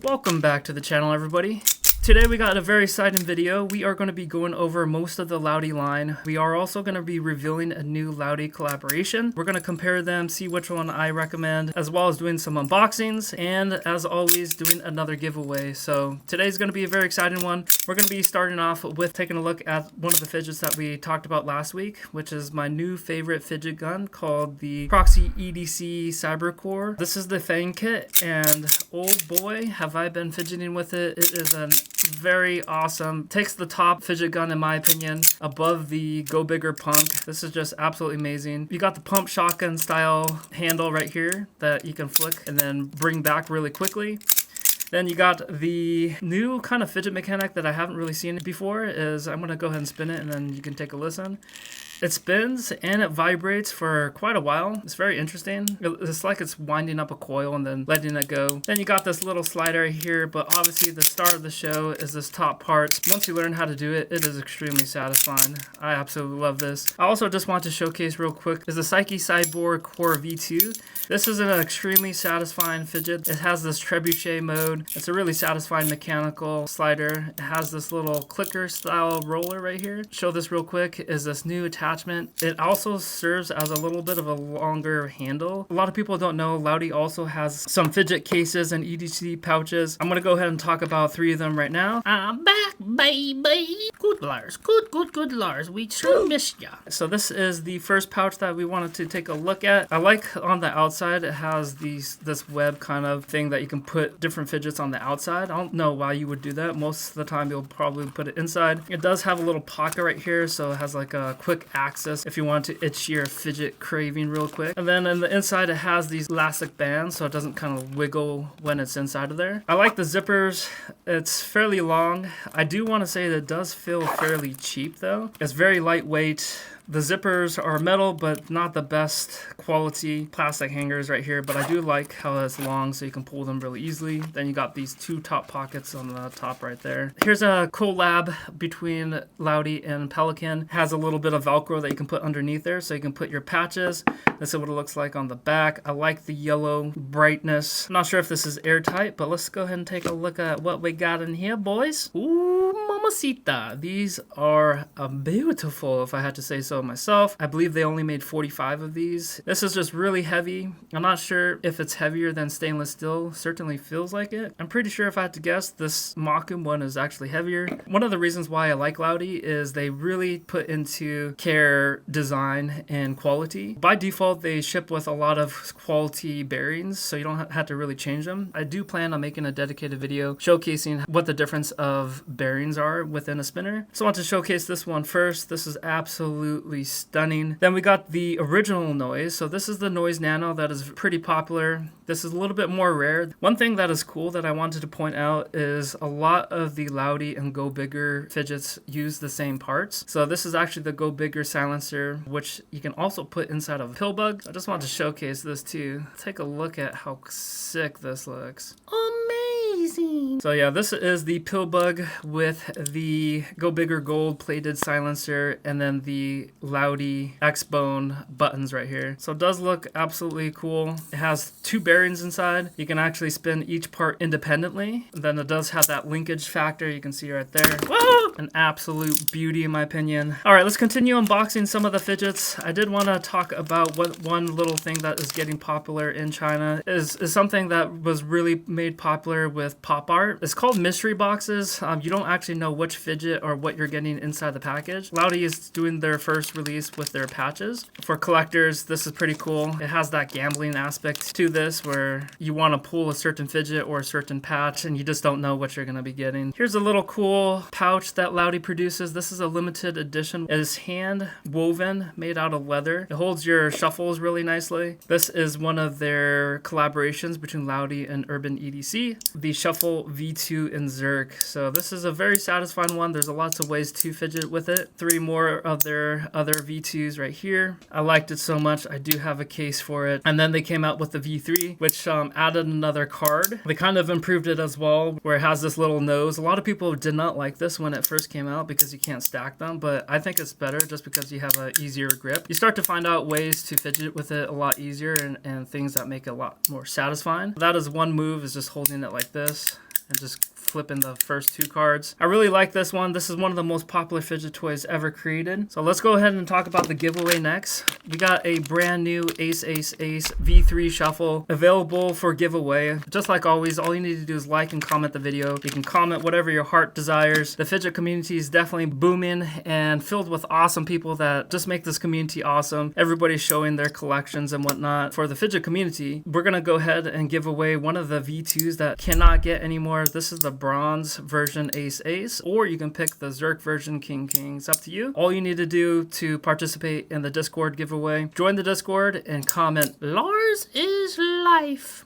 Welcome back to the channel, everybody. Today we got a very exciting video. We are going to be going over most of the Lautie line. We are also going to be revealing a new Lautie collaboration. We're going to compare them, see which one I recommend, as well as doing some unboxings, and as always, doing another giveaway. So today's going to be a very exciting one. We're going to be starting off with taking a look at one of the fidgets that we talked about last week, which is my new favorite fidget gun called the Proxy EDC Cybercore. This is the Fang kit, and oh boy, have I been fidgeting with it. It is a very awesome. Takes the top fidget gun in my opinion above the Go Bigger Punk. This is just absolutely amazing. You got the pump shotgun style handle right here that you can flick and then bring back really quickly. Then you got the new kind of fidget mechanic that I haven't really seen before. Is I'm gonna go ahead and spin it and then you can take a listen. It spins and it vibrates for quite a while. It's very interesting. It's like it's winding up a coil and then letting it go. Then you got this little slider here, but obviously the star of the show is this top part. Once you learn how to do it, it is extremely satisfying. I absolutely love this. I also just want to showcase real quick is the Psyche Cyborg Core V2. This is an extremely satisfying fidget. It has this trebuchet mode. It's a really satisfying mechanical slider. It has this little clicker style roller right here. Show this real quick is this new attachment. It also serves as a little bit of a longer handle. A lot of people don't know Lautie also has some fidget cases and EDC pouches. I'm gonna go ahead and talk about 3 of them right now. I'm back, baby. Good Lars, good Lars. We sure missed ya. So this is the first pouch that we wanted to take a look at. I like on the outside it has this web kind of thing that you can put different fidgets on the outside. I don't know why you would do that. Most of the time you'll probably put it inside. It does have a little pocket right here, so it has like a quick access if you want to itch your fidget craving real quick. And then in the inside it has these elastic bands so it doesn't kind of wiggle when it's inside of there. I like the zippers. It's fairly long. I do want to say that it does feel fairly cheap though. It's very lightweight. The zippers are metal, but not the best quality plastic hangers right here, but I do like how it's long so you can pull them really easily. Then you got these 2 top pockets on the top right there. Here's a collab between Lautie and Pelican. It has a little bit of Velcro that you can put underneath there so you can put your patches. This is what it looks like on the back. I like the yellow brightness. I'm not sure if this is airtight, but let's go ahead and take a look at what we got in here, boys. Ooh, mamacita. These are beautiful, if I had to say so myself. I believe they only made 45 of these. This is just really heavy. I'm not sure if it's heavier than stainless steel. Certainly feels like it. I'm pretty sure if I had to guess, this Makum one is actually heavier. One of the reasons why I like Lautie is they really put into care design and quality. By default, they ship with a lot of quality bearings, so you don't have to really change them. I do plan on making a dedicated video showcasing what the difference of bearings are within a spinner. So I want to showcase this one first. This is absolutely stunning. Then we got the original Noise. So this is the Noise Nano that is pretty popular. This is a little bit more rare. One thing that is cool that I wanted to point out is a lot of the Lautie and Go Bigger fidgets use the same parts. So this is actually the Go Bigger silencer, which you can also put inside of a Pillbug. I just wanted to showcase this too. Take a look at how sick this looks. Amazing. So yeah, this is the Pillbug with the Go Bigger gold plated silencer and then the Lautie X-Bone buttons right here. So it does look absolutely cool. It has 2 bearings inside. You can actually spin each part independently. And then it does have that linkage factor you can see right there. Whoa! An absolute beauty in my opinion. All right, let's continue unboxing some of the fidgets. I did want to talk about what one little thing that is getting popular in China is something that was really made popular with pop art. It's called mystery boxes. You don't actually know which fidget or what you're getting inside the package. Lautie is doing their first release with their patches. For collectors, this is pretty cool. It has that gambling aspect to this where you want to pull a certain fidget or a certain patch and you just don't know what you're going to be getting. Here's a little cool pouch that Lautie produces. This is a limited edition. It is hand woven, made out of leather. It holds your shuffles really nicely. This is one of their collaborations between Lautie and Urban EDC, the Shuffle V2 in Zerk. So this is a very satisfying one. There's lots of ways to fidget with it. 3 more of their other V2s right here. I liked it so much. I do have a case for it. And then they came out with the V3, which added another card. They kind of improved it as well, where it has this little nose. A lot of people did not like this when it first came out because you can't stack them, but I think it's better just because you have an easier grip. You start to find out ways to fidget with it a lot easier and things that make it a lot more satisfying. That is one move, is just holding it like this. and just flip in the first 2 cards. I really like this one. This is one of the most popular fidget toys ever created. So let's go ahead and talk about the giveaway next. We got a brand new Ace Ace Ace V3 shuffle available for giveaway. Just like always, all you need to do is like and comment the video. You can comment whatever your heart desires. The fidget community is definitely booming and filled with awesome people that just make this community awesome. Everybody's showing their collections and whatnot. For the fidget community, we're gonna go ahead and give away one of the V2s that cannot get anymore. This is the bronze version Ace Ace, or you can pick the Zerk version King King. It's up to you. All you need to do to participate in the Discord giveaway, join the Discord and comment Lars is life.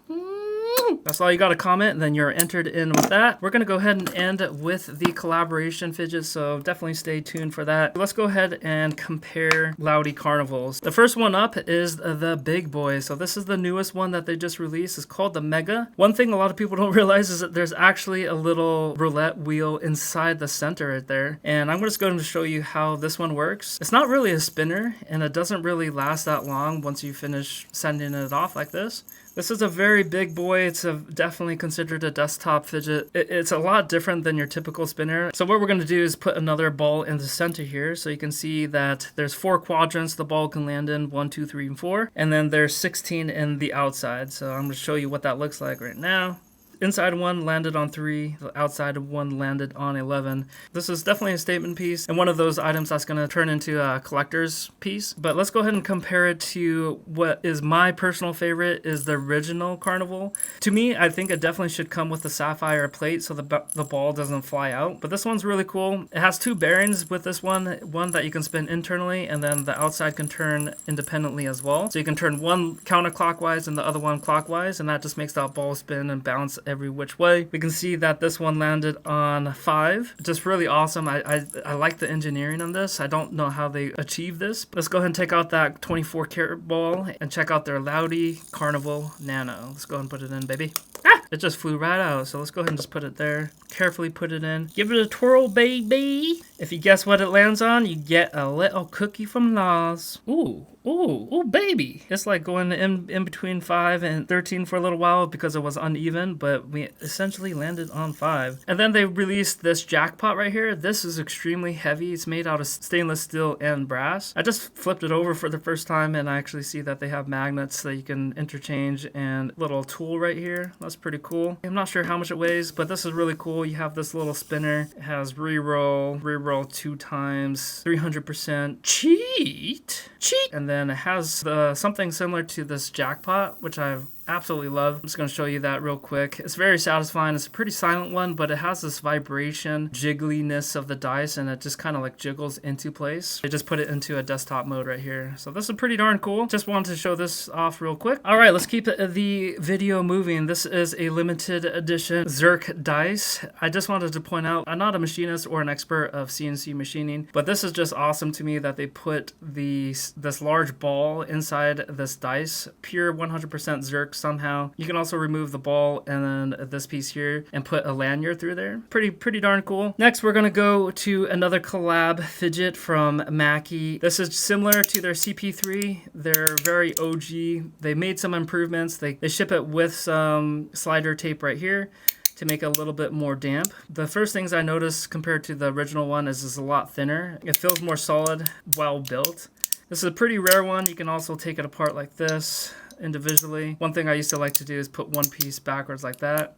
That's all you got to comment, and then you're entered in with that. We're going to go ahead and end with the collaboration fidgets, so definitely stay tuned for that. Let's go ahead and compare Lautie Carnivals. The first one up is the big boy. So this is the newest one that they just released. It's called the Mega. One thing a lot of people don't realize is that there's actually a little roulette wheel inside the center right there. And I'm just going to show you how this one works. It's not really a spinner, and it doesn't really last that long once you finish sending it off like this. This is a very big boy. It's definitely considered a desktop fidget. It's a lot different than your typical spinner. So what we're going to do is put another ball in the center here. So you can see that there's 4 quadrants the ball can land in, 1, 2, 3, and 4. And then there's 16 in the outside. So I'm going to show you what that looks like right now. Inside one landed on 3, the outside one landed on 11. This is definitely a statement piece and one of those items that's going to turn into a collector's piece. But let's go ahead and compare it to what is my personal favorite, is the original Carnival. To me, I think it definitely should come with the sapphire plate so the ball doesn't fly out. But this one's really cool. It has 2 bearings with this one that you can spin internally, and then the outside can turn independently as well. So you can turn one counterclockwise and the other one clockwise, and that just makes that ball spin and bounce every which way. We can see that this one landed on 5. Just really awesome. I like the engineering on this. I don't know how they achieved this. Let's go ahead and take out that 24 karat ball and check out their Lautie Carnival Nano. Let's go ahead and put it in, baby. Ah! It just flew right out. So let's go ahead and just put it there. Carefully put it in. Give it a twirl, baby. If you guess what it lands on, you get a little cookie from Lars. Ooh. Ooh, baby. It's like going in between 5 and 13 for a little while because it was uneven, but we essentially landed on 5. And then they released this jackpot right here. This is extremely heavy. It's made out of stainless steel and brass. I just flipped it over for the first time, and I actually see that they have magnets that you can interchange and little tool right here. That's pretty cool. I'm not sure how much it weighs, but this is really cool. You have this little spinner. It has reroll 2 times, 300%. Cheat. And then it has something similar to this jackpot, which I've absolutely love. I'm just going to show you that real quick. It's very satisfying. It's a pretty silent one, but it has this vibration, jiggliness of the dice, and it just kind of like jiggles into place. They just put it into a desktop mode right here. So this is pretty darn cool. Just wanted to show this off real quick. All right, let's keep the video moving. This is a limited edition Zerk dice. I just wanted to point out, I'm not a machinist or an expert of CNC machining, but this is just awesome to me that they put this large ball inside this dice. Pure 100% Zerk somehow. You can also remove the ball and then this piece here and put a lanyard through there. Pretty darn cool. Next, we're gonna go to another collab fidget from Mackie. This is similar to their CP3. They're very OG. They made some improvements. They ship it with some slider tape right here to make it a little bit more damp. The first things I noticed compared to the original one is it's a lot thinner. It feels more solid, well built. This is a pretty rare one. You can also take it apart like this individually. One thing I used to like to do is put one piece backwards like that,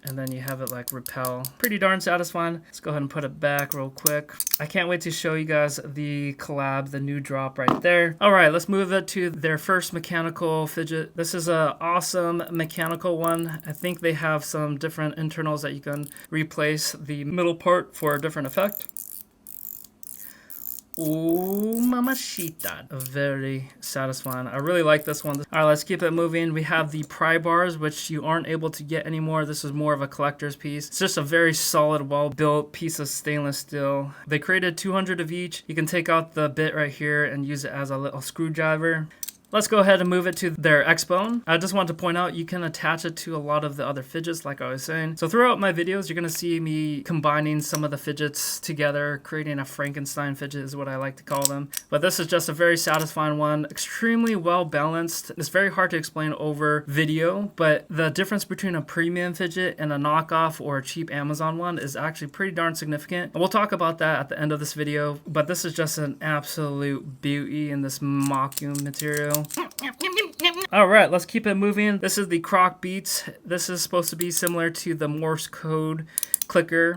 and then you have it like repel. Pretty darn satisfying. Let's go ahead and put it back real quick. I can't wait to show you guys the collab, the new drop right there. All right, let's move it to their first mechanical fidget. This is an awesome mechanical one. I think they have some different internals that you can replace the middle part for a different effect. Ooh, mamacita. Very satisfying. I really like this one. All right, let's keep it moving. We have the pry bars, which you aren't able to get anymore. This is more of a collector's piece. It's just a very solid, well-built piece of stainless steel. They created 200 of each. You can take out the bit right here and use it as a little screwdriver. Let's go ahead and move it to their X-Bone. I just want to point out you can attach it to a lot of the other fidgets like I was saying. So throughout my videos, you're going to see me combining some of the fidgets together, creating a Frankenstein fidget is what I like to call them. But this is just a very satisfying one, extremely well balanced. It's very hard to explain over video, but the difference between a premium fidget and a knockoff or a cheap Amazon one is actually pretty darn significant. And we'll talk about that at the end of this video, but this is just an absolute beauty in this Maku material. Alright, let's keep it moving. This is the Croc Beats. This is supposed to be similar to the Morse code clicker.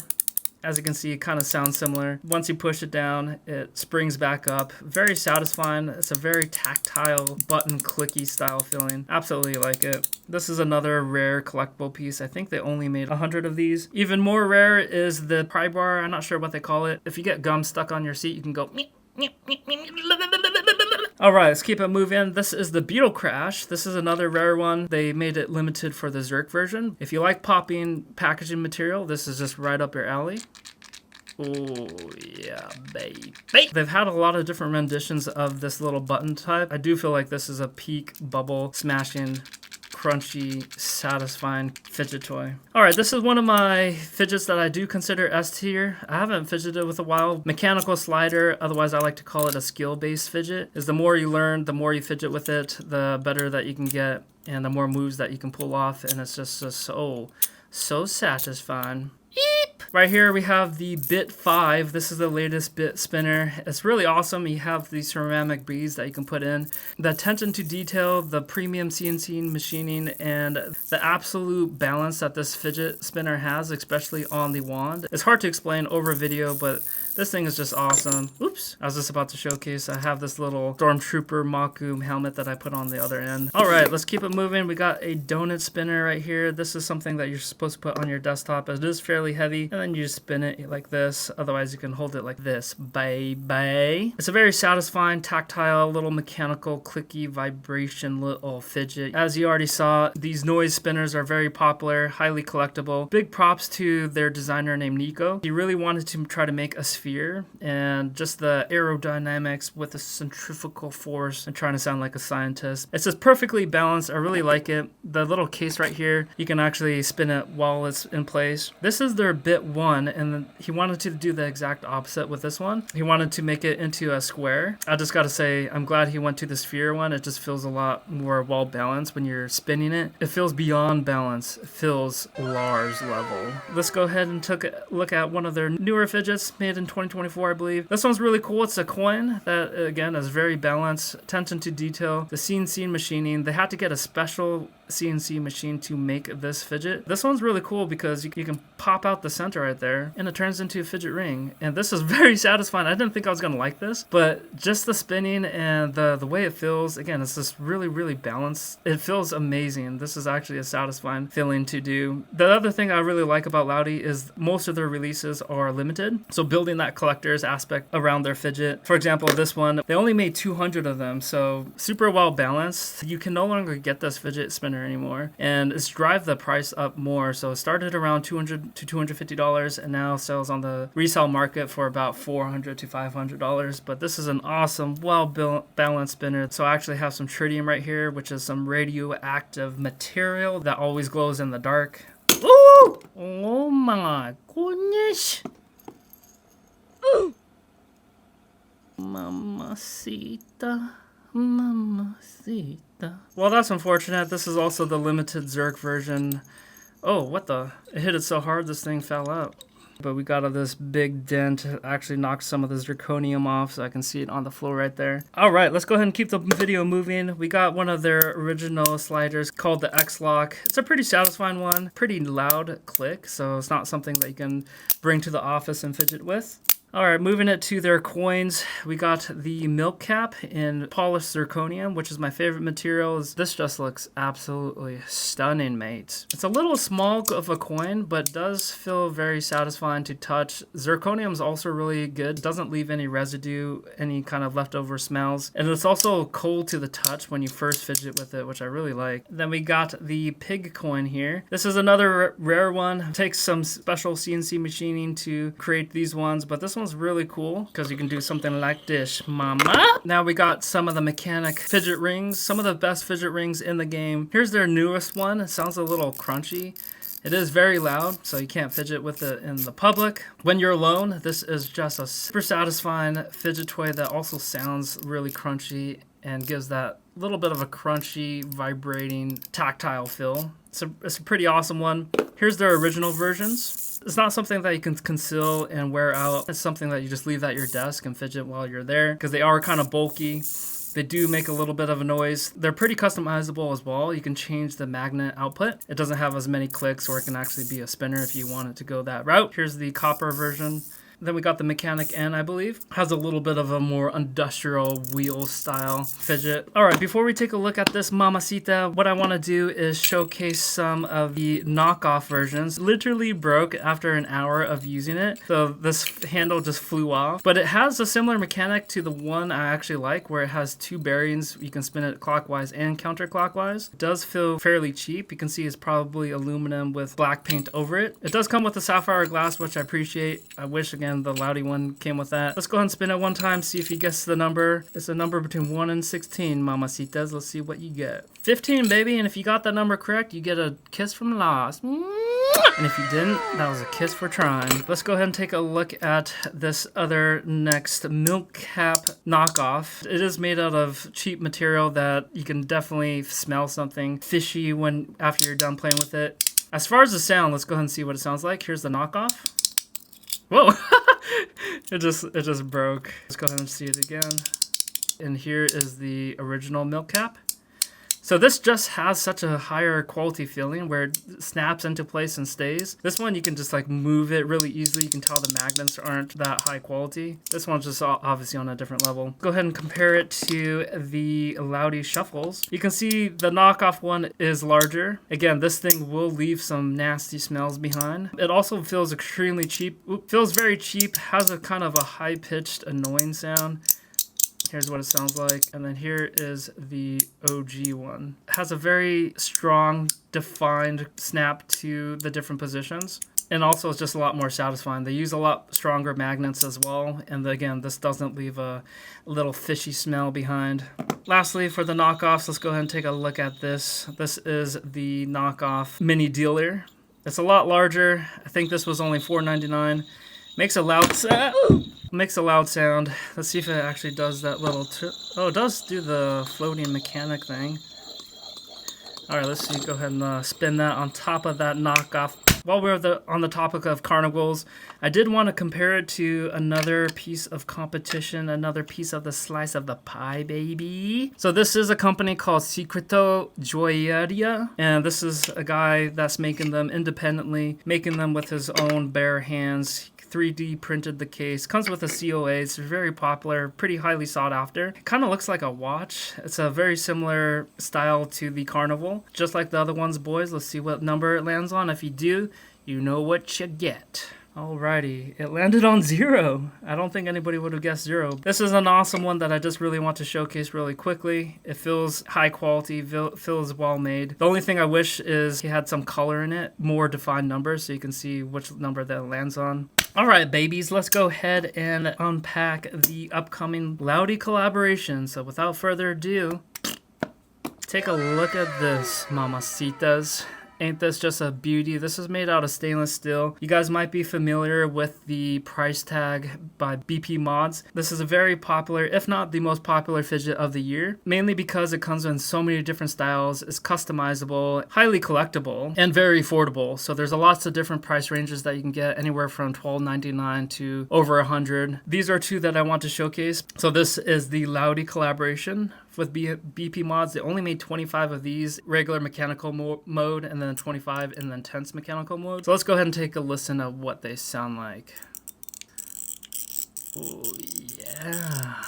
As you can see, it kind of sounds similar. Once you push it down, it springs back up. Very satisfying. It's a very tactile, button clicky style feeling. Absolutely like it. This is another rare collectible piece. I think they only made 100 of these. Even more rare is the pry bar. I'm not sure what they call it. If you get gum stuck on your seat, you can go... Alright, let's keep it moving. This is the Beetle Crash. This is another rare one. They made it limited for the Zerk version. If you like popping packaging material, this is just right up your alley. Oh, yeah, baby. They've had a lot of different renditions of this little button type. I do feel like this is a peak bubble smashing, crunchy, satisfying fidget toy. Alright, this is one of my fidgets that I do consider S tier. I haven't fidgeted with a while. Mechanical slider, otherwise I like to call it a skill-based fidget, is the more you learn, the more you fidget with it, the better that you can get, and the more moves that you can pull off, and it's just so satisfying. Right here we have the Bit 5. This is the latest bit spinner. It's really awesome. You have these ceramic beads that you can put in. The attention to detail, the premium CNC machining, and the absolute balance that this fidget spinner has, especially on the wand. It's hard to explain over video, but this thing is just awesome. Oops, I was just about to showcase. I have this little Stormtrooper Maku helmet that I put on the other end. Alright, let's keep it moving. We got a donut spinner right here. This is something that you're supposed to put on your desktop. It is fairly heavy, and then you just spin it like this. Otherwise, you can hold it like this, baby. It's a very satisfying, tactile, little mechanical, clicky vibration little fidget. As you already saw, these noise spinners are very popular, highly collectible. Big props to their designer named Nico. He really wanted to try to make a sphere, and just the aerodynamics with the centrifugal force and trying to sound like a scientist. It's just perfectly balanced. I really like it. The little case right here, you can actually spin it while it's in place. This is their Bit 1, and he wanted to do the exact opposite with this one. He wanted to make it into a square. I just gotta say, I'm glad he went to the sphere one. It just feels a lot more well balanced when you're spinning it. It feels beyond balance. It feels Lars level. Let's go ahead and take a look at one of their newer fidgets made in 2024, I believe. This one's really cool. It's a coin that, again, is very balanced. Attention to detail. The CNC machining. They had to get a special CNC machine to make this fidget. This one's really cool because you can pop out the center right there and it turns into a fidget ring. And this is very satisfying. I didn't think I was going to like this, but just the spinning and the way it feels, again, it's just really balanced. It feels amazing. This is actually a satisfying feeling to do. The other thing I really like about Lautie is most of their releases are limited. So building that collector's aspect around their fidget. For example, this one, they only made 200 of them, so super well balanced. You can no longer get this fidget spinner anymore, and it's drive the price up more. So it started around $200 to $250 and now sells on the resale market for about $400 to $500. But this is an awesome, well balanced spinner. So I actually have some tritium right here, which is some radioactive material that always glows in the dark. Ooh! Oh my goodness! Ooh. Mamacita. Mamacita. Well, that's unfortunate. This is also the limited Zerk version. Oh, what the? It hit it so hard this thing fell out. But we got this big dent. It actually knocked some of the zirconium off, so I can see it on the floor right there. Alright, let's go ahead and keep the video moving. We got one of their original sliders called the X-Lock. It's a pretty satisfying one. Pretty loud click, so it's not something that you can bring to the office and fidget with. Alright, moving it to their coins, we got the milk cap in polished zirconium, which is my favorite material. This just looks absolutely stunning, mate. It's a little small of a coin, but does feel very satisfying to touch. Zirconium is also really good. Doesn't leave any residue, any kind of leftover smells. And it's also cold to the touch when you first fidget with it, which I really like. Then we got the pig coin here. This is another rare one. It takes some special CNC machining to create these ones, but this one's really cool because you can do something like this, mama. Now we got some of the mechanic fidget rings, some of the best fidget rings in the game. Here's their newest one. It sounds a little crunchy. It is very loud, so you can't fidget with it in the public. When you're alone, this is just a super satisfying fidget toy that also sounds really crunchy and gives that little bit of a crunchy, vibrating, tactile feel. It's a pretty awesome one. Here's their original versions. It's not something that you can conceal and wear out. It's something that you just leave at your desk and fidget while you're there because they are kind of bulky. They do make a little bit of a noise. They're pretty customizable as well. You can change the magnet output. It doesn't have as many clicks, or it can actually be a spinner if you want it to go that route. Here's the copper version. Then we got the Mechanic N, I believe. Has a little bit of a more industrial wheel style fidget. All right, before we take a look at this mamacita, what I want to do is showcase some of the knockoff versions. Literally broke after an hour of using it. So this handle just flew off. But it has a similar mechanic to the one I actually like, where it has two bearings. You can spin it clockwise and counterclockwise. It does feel fairly cheap. You can see it's probably aluminum with black paint over it. It does come with a sapphire glass, which I appreciate. I wish, again, the Lautie one came with that. Let's go ahead and spin it one time, see if you guess the number. It's a number between 1 and 16, mamacitas. Let's see what you get. 15, baby, and if you got that number correct, you get a kiss from Lars. And if you didn't, that was a kiss for trying. Let's go ahead and take a look at this other next milk cap knockoff. It is made out of cheap material that you can definitely smell something fishy after you're done playing with it. As far as the sound, let's go ahead and see what it sounds like. Here's the knockoff. Whoa! It just broke. Let's go ahead and see it again. And here is the original milk cap. So this just has such a higher quality feeling where it snaps into place and stays. This one you can just like move it really easily. You can tell the magnets aren't that high quality. This one's just obviously on a different level. Go ahead and compare it to the Lautie shuffles. You can see the knockoff one is larger. Again, this thing will leave some nasty smells behind. It also feels extremely cheap. Feels very cheap. Has a kind of a high-pitched, annoying sound. Here's what it sounds like. And then here is the OG one. It has a very strong, defined snap to the different positions. And also it's just a lot more satisfying. They use a lot stronger magnets as well. And again, this doesn't leave a little fishy smell behind. Lastly, for the knockoffs, let's go ahead and take a look at this. This is the knockoff mini dealer. It's a lot larger. I think this was only $4.99. Makes a loud sound. Makes a loud sound. Let's see if it actually does that little oh, it does do the floating mechanic thing. Alright, let's see. Go ahead and spin that on top of that knockoff. While we're on the topic of carnivals, I did want to compare it to another piece of competition, another piece of the slice of the pie, baby. So this is a company called Secreto Joyeria, and this is a guy that's making them independently, making them with his own bare hands. 3D printed the case. Comes with a COA. It's very popular, pretty highly sought after. It kind of looks like a watch. It's a very similar style to the Carnival. Just like the other ones, boys. Let's see what number it lands on. If you do, you know what you get. Alrighty, it landed on 0. I don't think anybody would have guessed 0. This is an awesome one that I just really want to showcase really quickly. It feels high quality, feels well made. The only thing I wish is he had some color in it, more defined numbers, so you can see which number that lands on. Alright, babies, let's go ahead and unpack the upcoming Lautie collaboration. So without further ado, take a look at this, mamacitas. Ain't this just a beauty? This is made out of stainless steel. You guys might be familiar with the price tag by BP Mods. This is a very popular, if not the most popular fidget of the year, mainly because it comes in so many different styles, is customizable, highly collectible, and very affordable. So there's lots of different price ranges that you can get, anywhere from $12.99 to over $100. These are two that I want to showcase. So this is the Lautie collaboration with BP Mods. They only made 25 of these, regular mechanical mode, and then 25 in the intense mechanical mode. So let's go ahead and take a listen of what they sound like. Oh yeah.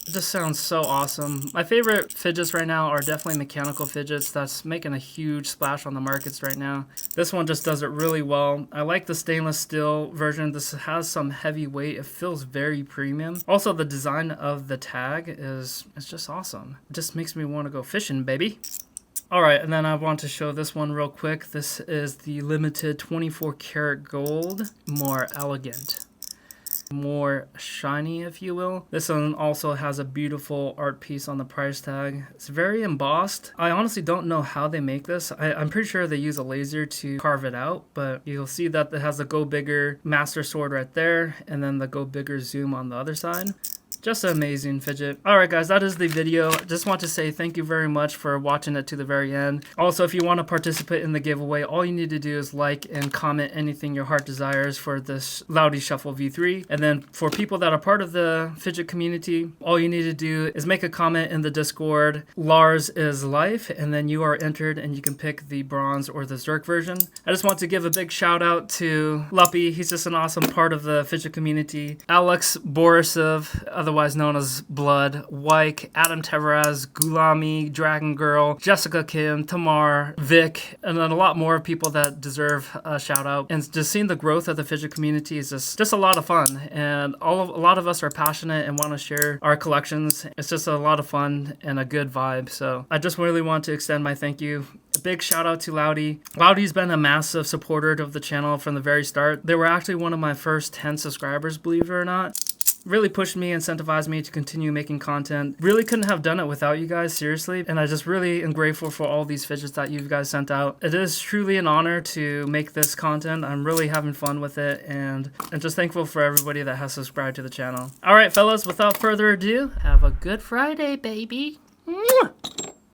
It just sounds so awesome. My favorite fidgets right now are definitely mechanical fidgets. That's making a huge splash on the markets right now. This one just does it really well. I like the stainless steel version. This has some heavy weight. It feels very premium. Also, the design of the tag is just awesome. It just makes me want to go fishing, baby. Alright, and then I want to show this one real quick. This is the limited 24 karat gold, more elegant. more shiny, if you will. This one also has a beautiful art piece on the price tag. It's very embossed. I honestly don't know how they make this. I'm pretty sure they use a laser to carve it out, but you'll see that it has the Go Bigger Master Sword right there, and then the Go Bigger Zoom on the other side. Just an amazing fidget. Alright guys, that is the video. Just want to say thank you very much for watching it to the very end. Also, if you want to participate in the giveaway, all you need to do is like and comment anything your heart desires for this Lautie Shuffle V3. And then for people that are part of the fidget community, all you need to do is make a comment in the Discord, Lars is life, and then you are entered and you can pick the bronze or the Zerk version. I just want to give a big shout out to Lautie. He's just an awesome part of the fidget community. Alex Borisov, otherwise known as Blood, Wyke, Adam Tavares, Gulami, Dragon Girl, Jessica Kim, Tamar, Vic, and then a lot more people that deserve a shout out. And just seeing the growth of the fidget community is just a lot of fun. And a lot of us are passionate and want to share our collections. It's just a lot of fun and a good vibe. So I just really want to extend my thank you. A big shout out to Lautie. Lautie's been a massive supporter of the channel from the very start. They were actually one of my first 10 subscribers, believe it or not. Really pushed me, incentivized me to continue making content. Really couldn't have done it without you guys, seriously. And I just really am grateful for all these fidgets that you guys sent out. It is truly an honor to make this content. I'm really having fun with it, and I'm just thankful for everybody that has subscribed to the channel. All right, fellas, without further ado, have a good Friday, baby. Mwah!